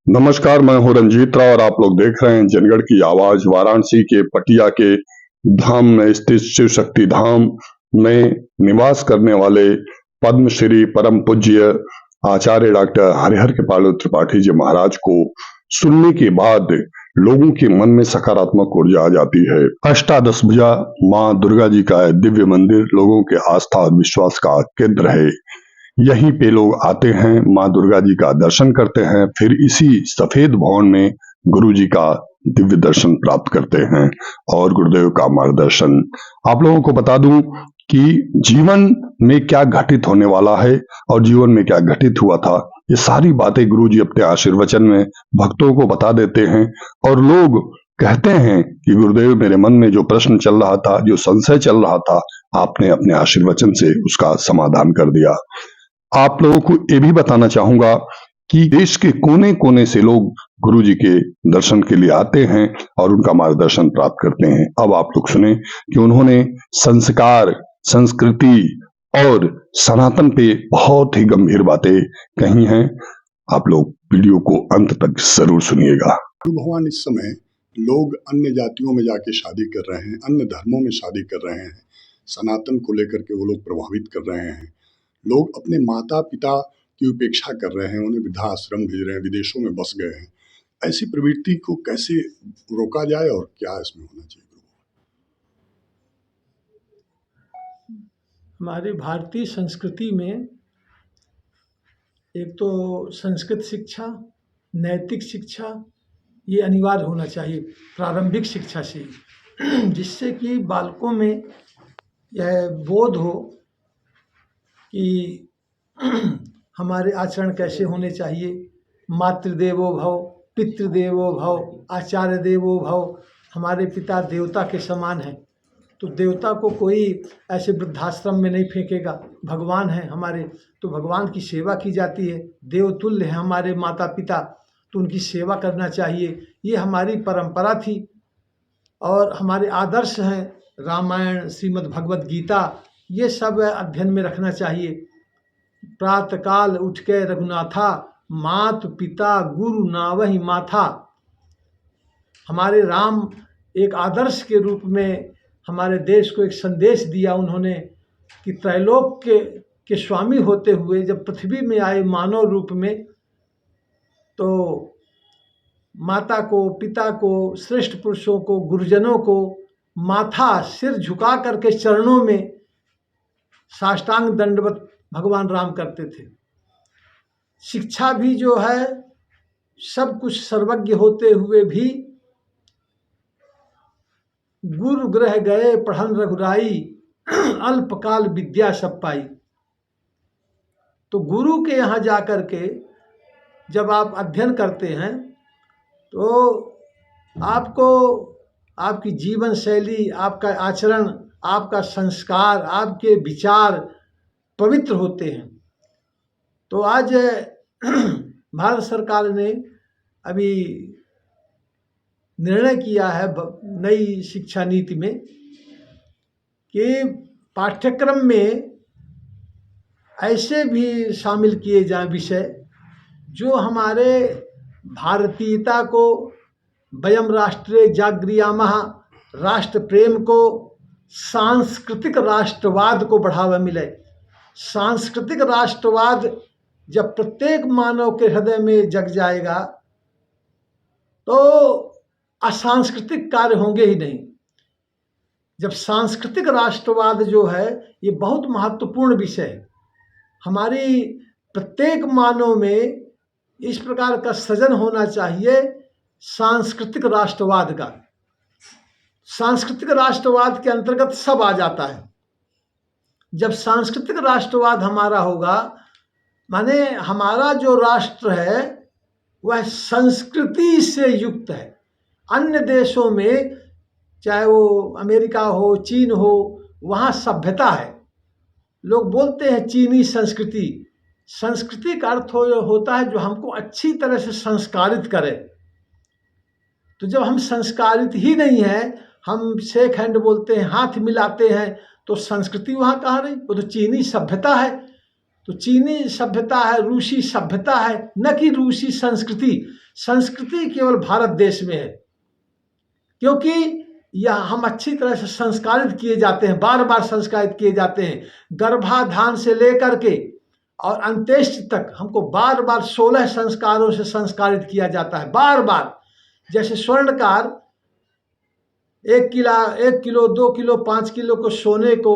नमस्कार, मैं हूँ रंजीत राव और आप लोग देख रहे हैं जनगढ़ की आवाज। वाराणसी के पटिया के धाम में स्थित शिव शक्ति धाम में निवास करने वाले पद्मश्री परम पूज्य आचार्य डॉक्टर हरिहर कृपालु त्रिपाठी जी महाराज को सुनने के बाद लोगों के मन में सकारात्मक ऊर्जा आ जाती है। अष्टादश भुजा माँ दुर्गा जी का दिव्य मंदिर लोगों के आस्था और विश्वास का केंद्र है। यहीं पे लोग आते हैं, माँ दुर्गा जी का दर्शन करते हैं, फिर इसी सफेद भवन में गुरु जी का दिव्य दर्शन प्राप्त करते हैं और गुरुदेव का मार्गदर्शन। आप लोगों को बता दूं कि जीवन में क्या घटित होने वाला है और जीवन में क्या घटित हुआ था, ये सारी बातें गुरु जी अपने आशीर्वचन में भक्तों को बता देते हैं और लोग कहते हैं कि गुरुदेव, मेरे मन में जो प्रश्न चल रहा था, जो संशय चल रहा था, आपने अपने आशीर्वचन से उसका समाधान कर दिया। आप लोगों को ये भी बताना चाहूंगा कि देश के कोने कोने से लोग गुरु जी के दर्शन के लिए आते हैं और उनका मार्गदर्शन प्राप्त करते हैं। अब आप लोग सुने कि उन्होंने संस्कार, संस्कृति और सनातन पे बहुत ही गंभीर बातें कही हैं। आप लोग वीडियो को अंत तक जरूर सुनिएगा। भगवान इस समय लोग अन्य जातियों में जाके शादी कर रहे हैं, अन्य धर्मों में शादी कर रहे हैं, सनातन को लेकर के वो लोग प्रभावित कर रहे हैं। लोग अपने माता पिता की उपेक्षा कर रहे हैं, उन्हें वृद्धाश्रम भेज रहे हैं, विदेशों में बस गए हैं। ऐसी प्रवृत्ति को कैसे रोका जाए और क्या इसमें होना चाहिए? हमारी भारतीय संस्कृति में एक तो संस्कृत शिक्षा, नैतिक शिक्षा, ये अनिवार्य होना चाहिए प्रारंभिक शिक्षा से, जिससे कि बालकों में यह बोध हो कि हमारे आचरण कैसे होने चाहिए। मातृदेवो भव, पितृदेवो भव, आचार्य देवो भव। हमारे पिता देवता के समान हैं, तो देवता को कोई ऐसे वृद्धाश्रम में नहीं फेंकेगा। भगवान हैं हमारे, तो भगवान की सेवा की जाती है। देवतुल्य हैं हमारे माता पिता, तो उनकी सेवा करना चाहिए। ये हमारी परंपरा थी और हमारे आदर्श हैं। रामायण, श्रीमद् भगवत गीता, ये सब अध्ययन में रखना चाहिए। प्रातःकाल उठ के रघुनाथा, मात पिता गुरु नावहि माथा। हमारे राम एक आदर्श के रूप में हमारे देश को एक संदेश दिया उन्होंने कि त्रैलोक के स्वामी होते हुए जब पृथ्वी में आए मानव रूप में, तो माता को, पिता को, श्रेष्ठ पुरुषों को, गुरुजनों को माथा सिर झुका करके चरणों में साष्टांग दंडवत भगवान राम करते थे। शिक्षा भी जो है, सब कुछ सर्वज्ञ होते हुए भी गुरु ग्रह गए पढ़न रघुराई, अल्पकाल विद्या सब पाई। तो गुरु के यहाँ जा कर के जब आप अध्ययन करते हैं तो आपको आपकी जीवन शैली, आपका आचरण, आपका संस्कार, आपके विचार पवित्र होते हैं। तो आज भारत सरकार ने अभी निर्णय किया है नई शिक्षा नीति में कि पाठ्यक्रम में ऐसे भी शामिल किए जाएं विषय जो हमारे भारतीयता को, वयम राष्ट्रे जागृयामः, राष्ट्र प्रेम को, सांस्कृतिक राष्ट्रवाद को बढ़ावा मिले। सांस्कृतिक राष्ट्रवाद जब प्रत्येक मानव के हृदय में जग जाएगा तो असांस्कृतिक कार्य होंगे ही नहीं। जब सांस्कृतिक राष्ट्रवाद जो है, ये बहुत महत्वपूर्ण विषय है। हमारी प्रत्येक मानव में इस प्रकार का सृजन होना चाहिए सांस्कृतिक राष्ट्रवाद का। सांस्कृतिक राष्ट्रवाद के अंतर्गत सब आ जाता है। जब सांस्कृतिक राष्ट्रवाद हमारा होगा, माने हमारा जो राष्ट्र है वह संस्कृति से युक्त है। अन्य देशों में, चाहे वो अमेरिका हो, चीन हो, वहाँ सभ्यता है। लोग बोलते हैं चीनी संस्कृति। संस्कृति का अर्थ होता है जो हमको अच्छी तरह से संस्कारित करे। तो जब हम संस्कारित ही नहीं है, हम शेक हैंड बोलते हैं, हाथ मिलाते हैं, तो संस्कृति वहाँ कहाँ रही? वो तो चीनी सभ्यता है। तो चीनी सभ्यता है, रूसी सभ्यता है, न कि रूसी संस्कृति। संस्कृति केवल भारत देश में है, क्योंकि यह हम अच्छी तरह से संस्कारित किए जाते हैं, बार बार संस्कारित किए जाते हैं। गर्भाधान से लेकर के और अंत्येष्टि तक हमको बार बार 16 संस्कारों से संस्कारित किया जाता है, बार बार। जैसे स्वर्णकार 1 किलो 2 किलो 5 किलो को सोने को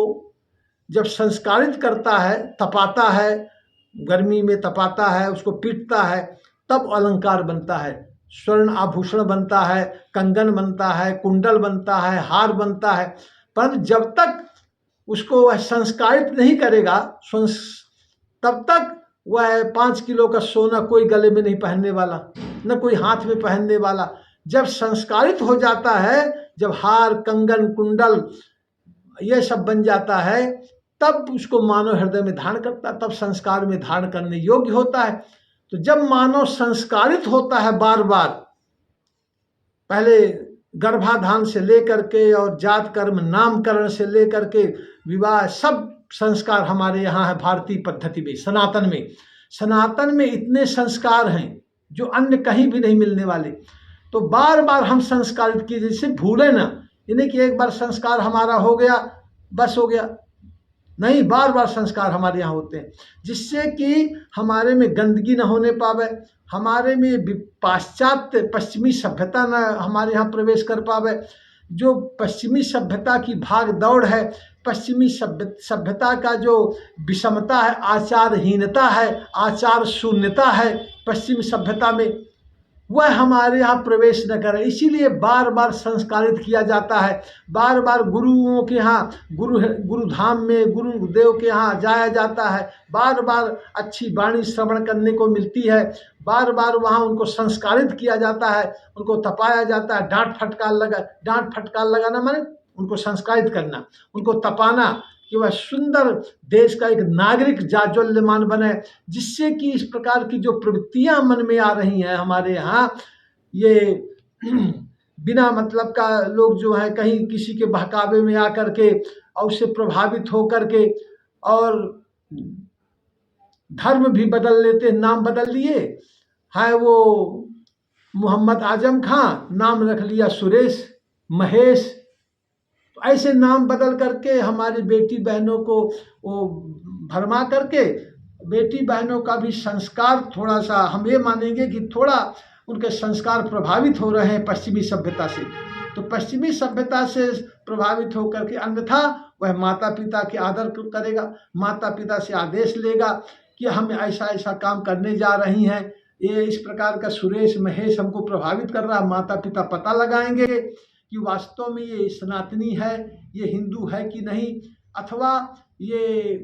जब संस्कारित करता है, तपाता है, गर्मी में तपाता है, उसको पीटता है, तब अलंकार बनता है, स्वर्ण आभूषण बनता है, कंगन बनता है, कुंडल बनता है, हार बनता है। पर जब तक उसको वह संस्कारित नहीं करेगा, तब तक वह 5 किलो का सोना कोई गले में नहीं पहनने वाला, न कोई हाथ में पहनने वाला। जब संस्कारित हो जाता है, जब हार कंगन कुंडल ये सब बन जाता है, तब उसको मानव हृदय में धारण करता है, तब संस्कार में धारण करने योग्य होता है। तो जब मानव संस्कारित होता है बार बार, पहले गर्भाधान से लेकर के और जात कर्म नामकरण से लेकर के विवाह, सब संस्कार हमारे यहाँ है भारतीय पद्धति में, सनातन में। सनातन में इतने संस्कार हैं जो अन्य कहीं भी नहीं मिलने वाले। तो बार बार हम संस्कारित किए, जैसे भूले ना, यानी कि एक बार संस्कार हमारा हो गया बस हो गया, नहीं, बार बार संस्कार हमारे यहाँ होते हैं, जिससे कि हमारे में गंदगी न होने पावे, हमारे में पाश्चात्य पश्चिमी सभ्यता न हमारे यहाँ प्रवेश कर पावे। जो पश्चिमी सभ्यता की भाग दौड़ है, पश्चिमी सभ्यता का जो विषमता है, आचारहीनता है, आचार शून्यता है पश्चिमी सभ्यता में, वह हमारे यहाँ प्रवेश न करे। इसीलिए बार बार संस्कारित किया जाता है, बार बार गुरुओं के यहाँ, गुरुधाम में गुरुदेव के यहाँ जाया जाता है, बार बार अच्छी वाणी श्रवण करने को मिलती है, बार बार वहाँ उनको संस्कारित किया जाता है, उनको तपाया जाता है। डांट फटकार लगाना माने उनको संस्कारित करना, उनको तपाना, कि वह सुंदर देश का एक नागरिक जाज्वल्यमान बने, जिससे कि इस प्रकार की जो प्रवृत्तियां मन में आ रही हैं हमारे यहाँ, ये बिना मतलब का लोग जो है कहीं किसी के बहकावे में आकर के और उससे प्रभावित होकर के और धर्म भी बदल लेते, नाम बदल लिए है। वो मोहम्मद आजम खां, नाम रख लिया सुरेश महेश। तो ऐसे नाम बदल करके हमारी बेटी बहनों को वो भरमा करके, बेटी बहनों का भी संस्कार थोड़ा सा हम ये मानेंगे कि थोड़ा उनके संस्कार प्रभावित हो रहे हैं पश्चिमी सभ्यता से। तो पश्चिमी सभ्यता से प्रभावित होकर के, अन्यथा वह माता पिता के आदर करेगा, माता पिता से आदेश लेगा कि हम ऐसा ऐसा काम करने जा रही हैं, ये इस प्रकार का सुरेश महेश हमको प्रभावित कर रहा है। माता पिता पता लगाएंगे कि वास्तव में ये सनातनी है, ये हिंदू है कि नहीं, अथवा ये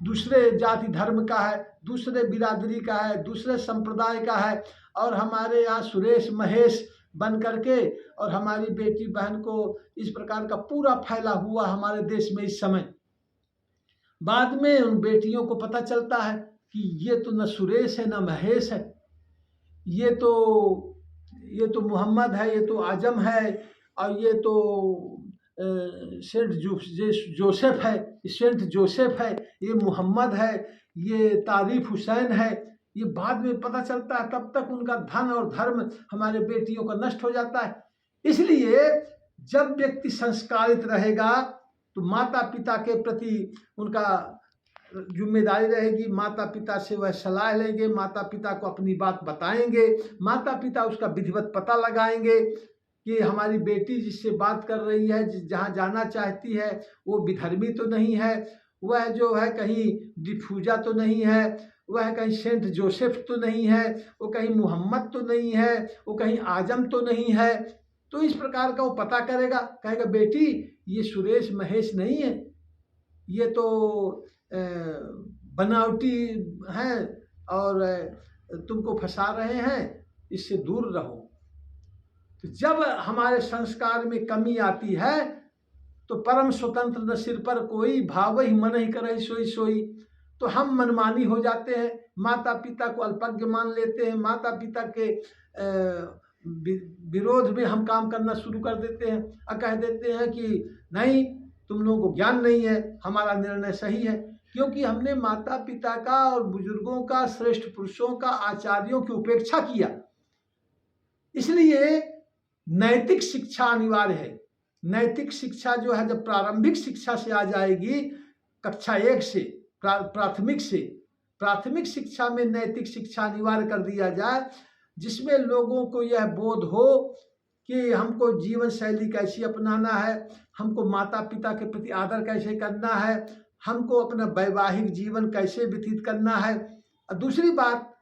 दूसरे जाति धर्म का है, दूसरे बिरादरी का है, दूसरे संप्रदाय का है, और हमारे यहाँ सुरेश महेश बन करके और हमारी बेटी बहन को इस प्रकार का पूरा फैला हुआ हमारे देश में इस समय। बाद में उन बेटियों को पता चलता है कि ये तो न सुरेश है न महेश है, ये तो मोहम्मद है, ये तो आजम है, और ये तो सेंट जोसेफ है, सेंट जोसेफ है, ये मोहम्मद है, ये तारीफ हुसैन है। ये बाद में पता चलता है, तब तक उनका धन और धर्म हमारे बेटियों का नष्ट हो जाता है। इसलिए जब व्यक्ति संस्कारित रहेगा तो माता पिता के प्रति उनका जिम्मेदारी रहेगी, माता पिता से वह सलाह लेंगे, माता पिता को अपनी बात बताएंगे, माता पिता उसका विधिवत पता लगाएंगे कि हमारी बेटी जिससे बात कर रही है, जहाँ जाना चाहती है, वो विधर्मी तो नहीं है, वह जो है कहीं डिफूजा तो नहीं है, वह कहीं सेंट जोसेफ तो नहीं है, वो कहीं मोहम्मद तो नहीं है, वो कहीं आजम तो नहीं है। तो इस प्रकार का वो पता करेगा, कहेगा बेटी ये सुरेश महेश नहीं है, ये तो बनावटी हैं और तुमको फंसा रहे हैं, इससे दूर रहो। तो जब हमारे संस्कार में कमी आती है तो परम स्वतंत्र न सिर पर कोई, भाव ही मन ही करे सोई सोई। तो हम मनमानी हो जाते हैं, माता पिता को अल्पज्ञ मान लेते हैं, माता पिता के विरोध में हम काम करना शुरू कर देते हैं और कह देते हैं कि नहीं, तुम लोगों को ज्ञान नहीं है, हमारा निर्णय सही है। क्योंकि हमने माता पिता का और बुजुर्गों का, श्रेष्ठ पुरुषों का, आचार्यों की उपेक्षा किया। इसलिए नैतिक शिक्षा अनिवार्य है। नैतिक शिक्षा जो है जब प्रारंभिक शिक्षा से आ जाएगी, कक्षा 1 से, प्राथमिक शिक्षा में नैतिक शिक्षा अनिवार्य कर दिया जाए, जिसमें लोगों को यह बोध हो कि हमको जीवन शैली कैसी अपनाना है, हमको माता पिता के प्रति आदर कैसे करना है, हमको अपना वैवाहिक जीवन कैसे व्यतीत करना है। और दूसरी बात,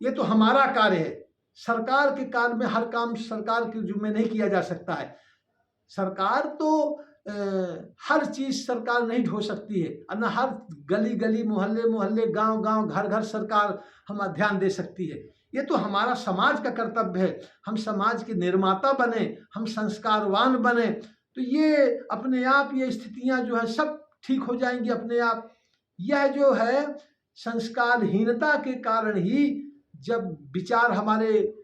ये तो हमारा कार्य है। सरकार के कार्य में हर काम सरकार के जिम्मे नहीं किया जा सकता है। सरकार तो हर चीज सरकार नहीं ढो सकती है, और न हर गली गली, मोहल्ले मोहल्ले, गांव गांव, घर घर सरकार हम ध्यान दे सकती है। ये तो हमारा समाज का कर्तव्य है। हम समाज के निर्माता बने, हम संस्कारवान बने, तो ये अपने आप ये स्थितियां जो है सब ठीक हो जाएंगी अपने आप। यह जो है संस्कारहीनता के कारण ही जब विचार हमारे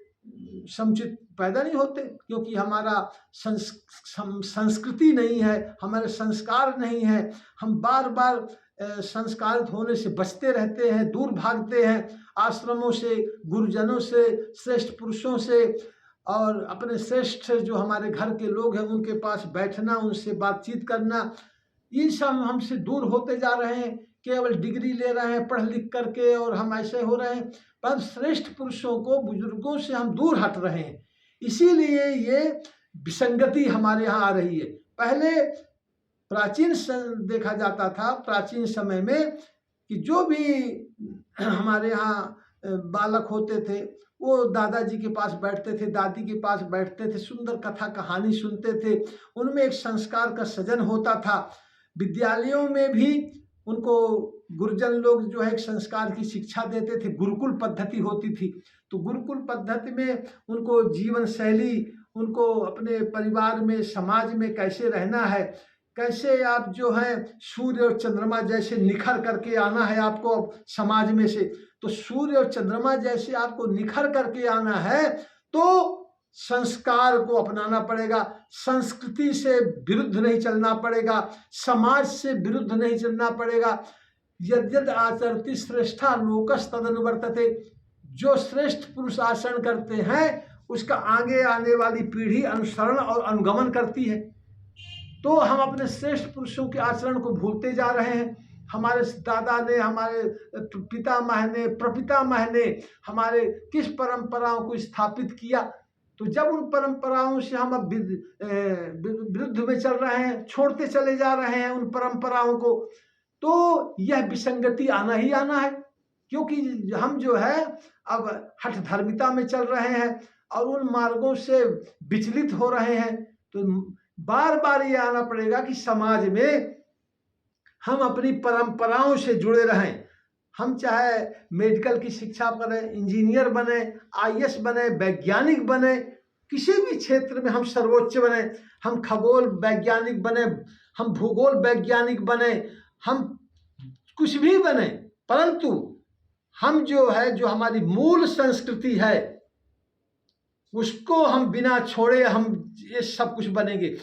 समुचित पैदा नहीं होते, क्योंकि हमारा संस्कृति नहीं है, हमारे संस्कार नहीं है। हम बार बार संस्कारित होने से बचते रहते हैं, दूर भागते हैं आश्रमों से, गुरुजनों से, श्रेष्ठ पुरुषों से, और अपने श्रेष्ठ जो हमारे घर के लोग हैं उनके पास बैठना, उनसे बातचीत करना, ये सब हमसे दूर होते जा रहे हैं। केवल डिग्री ले रहे हैं पढ़ लिख करके, और हम ऐसे हो रहे हैं, पर श्रेष्ठ पुरुषों को, बुजुर्गों से हम दूर हट रहे हैं। इसीलिए ये विसंगति हमारे यहाँ आ रही है। पहले प्राचीन देखा जाता था, प्राचीन समय में, कि जो भी हमारे यहाँ बालक होते थे वो दादाजी के पास बैठते थे, दादी के पास बैठते थे, सुंदर कथा कहानी सुनते थे, उनमें एक संस्कार का सृजन होता था। विद्यालयों में भी उनको गुरुजन लोग जो है एक संस्कार की शिक्षा देते थे, गुरुकुल पद्धति होती थी। तो गुरुकुल पद्धति में उनको जीवन शैली, उनको अपने परिवार में, समाज में कैसे रहना है, कैसे आप जो है सूर्य और चंद्रमा जैसे निखर करके आना है आपको समाज में से। तो सूर्य और चंद्रमा जैसे आपको निखर करके आना है तो संस्कार को अपनाना पड़ेगा, संस्कृति से विरुद्ध नहीं चलना पड़ेगा, समाज से विरुद्ध नहीं चलना पड़ेगा। यद्यद् आचरति श्रेष्ठा लोकस तदनुवर्तते, जो श्रेष्ठ पुरुष आचरण करते हैं उसका आगे आने वाली पीढ़ी अनुसरण और अनुगमन करती है। तो हम अपने श्रेष्ठ पुरुषों के आचरण को भूलते जा रहे हैं। हमारे दादा ने, हमारे पितामह ने, प्रपितामह ने हमारे किस परंपराओं को स्थापित किया, तो जब उन परंपराओं से हम अब विरुद्ध में चल रहे हैं, छोड़ते चले जा रहे हैं उन परंपराओं को, तो यह विसंगति आना ही आना है। क्योंकि हम जो है अब हठ धर्मिता में चल रहे हैं और उन मार्गों से विचलित हो रहे हैं। तो बार बार ये आना पड़ेगा कि समाज में हम अपनी परंपराओं से जुड़े रहें। हम चाहे मेडिकल की शिक्षा करें, इंजीनियर बने, आईएएस बने, वैज्ञानिक बने, किसी भी क्षेत्र में हम सर्वोच्च बने, हम खगोल वैज्ञानिक बने, हम भूगोल वैज्ञानिक बने, हम कुछ भी बने, परंतु हम जो है, जो हमारी मूल संस्कृति है उसको हम बिना छोड़े हम ये सब कुछ बनेंगे।